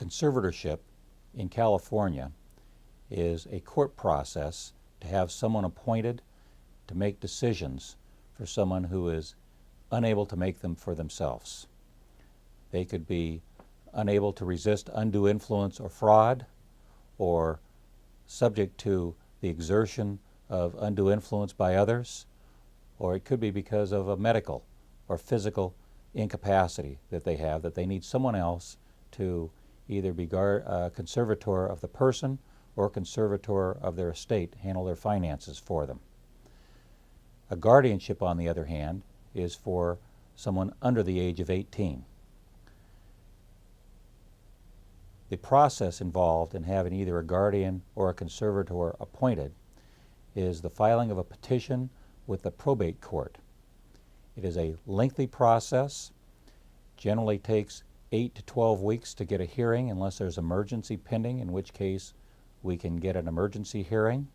conservatorship in California is a court process to have someone appointed to make decisions for someone who is unable to make them for themselves. They could be unable to resist undue influence or fraud, or subject to the exertion of undue influence by others, or it could be because of a medical or physical incapacity that they have, that they need someone else to either be conservator of the person or conservator of their estate, handle their finances for them. A guardianship, on the other hand, is for someone under the age of 18. The process involved in having either a guardian or a conservator appointed is the filing of a petition with the probate court. It is a lengthy process, generally takes 8 to 12 weeks to get a hearing unless there's emergency pending, in which case we can get an emergency hearing.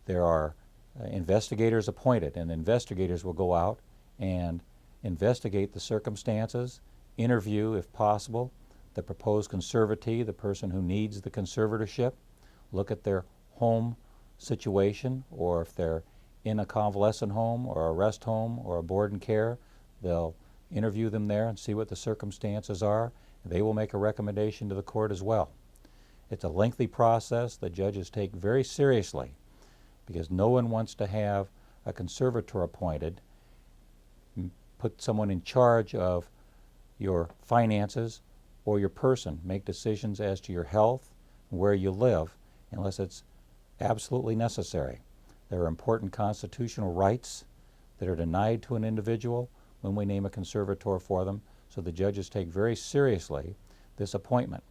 There are investigators appointed, and investigators will go out and investigate the circumstances, interview, if possible, the proposed conservatee, the person who needs the conservatorship, look at their home situation, or if they're in a convalescent home or a rest home or a board and care, they'll interview them there and see what the circumstances are. They will make a recommendation to the court as well. It's a lengthy process that judges take very seriously, because no one wants to have a conservator appointed, put someone in charge of your finances or your person, make decisions as to your health, where you live, unless it's absolutely necessary. There are important constitutional rights that are denied to an individual when we name a conservator for them, so the judges take very seriously this appointment.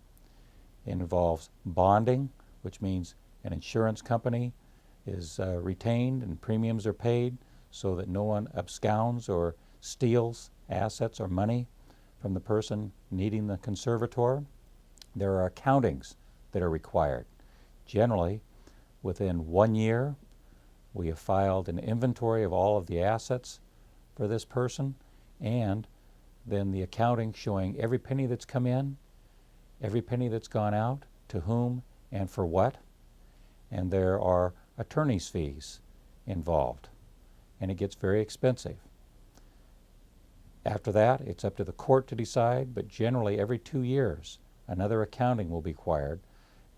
It involves bonding, which means an insurance company is retained and premiums are paid so that no one absconds or steals assets or money from the person needing the conservator. There are accountings that are required. Generally, within 1 year, we have filed an inventory of all of the assets for this person, and then the accounting showing every penny that's come in, every penny that's gone out, to whom and for what. And there are attorney's fees involved, and it gets very expensive. After that, it's up to the court to decide, but generally every 2 years, another accounting will be required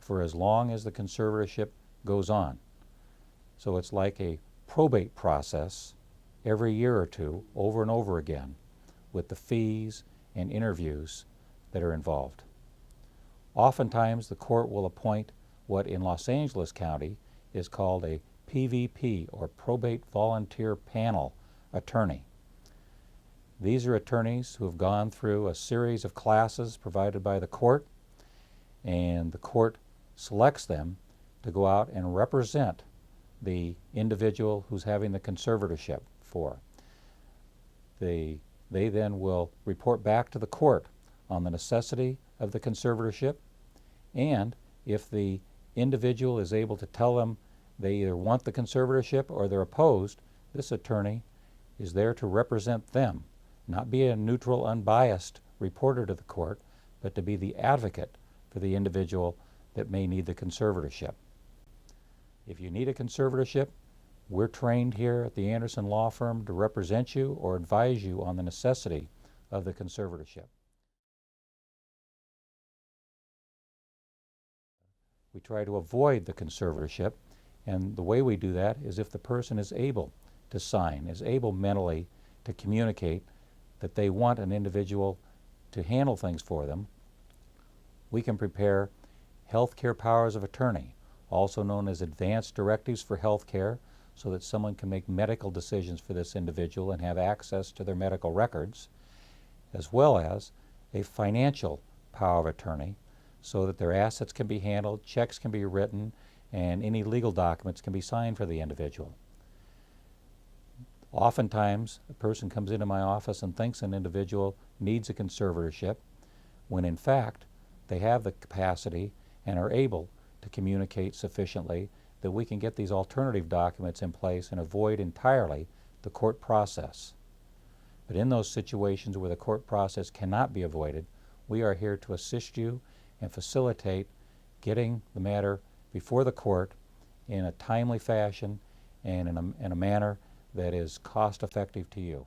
for as long as the conservatorship goes on. So it's like a probate process every year or two, over and over again, with the fees and interviews that are involved. Oftentimes, the court will appoint what in Los Angeles County is called a PVP, or Probate Volunteer Panel attorney. These are attorneys who have gone through a series of classes provided by the court, and the court selects them to go out and represent the individual who's having the conservatorship for. They then will report back to the court on the necessity of the conservatorship, and if the individual is able to tell them they either want the conservatorship or they're opposed, this attorney is there to represent them, not be a neutral, unbiased reporter to the court, but to be the advocate for the individual that may need the conservatorship. If you need a conservatorship, we're trained here at the Anderson Law Firm to represent you or advise you on the necessity of the conservatorship. We try to avoid the conservatorship, and the way we do that is if the person is able to sign, is able mentally to communicate that they want an individual to handle things for them, we can prepare health care powers of attorney, also known as advanced directives for health care, so that someone can make medical decisions for this individual and have access to their medical records, as well as a financial power of attorney, so that their assets can be handled, checks can be written, and any legal documents can be signed for the individual. Oftentimes, a person comes into my office and thinks an individual needs a conservatorship, when in fact they have the capacity and are able to communicate sufficiently that we can get these alternative documents in place and avoid entirely the court process. But in those situations where the court process cannot be avoided, We are here to assist you and facilitate getting the matter before the court in a timely fashion and in a manner that is cost effective to you.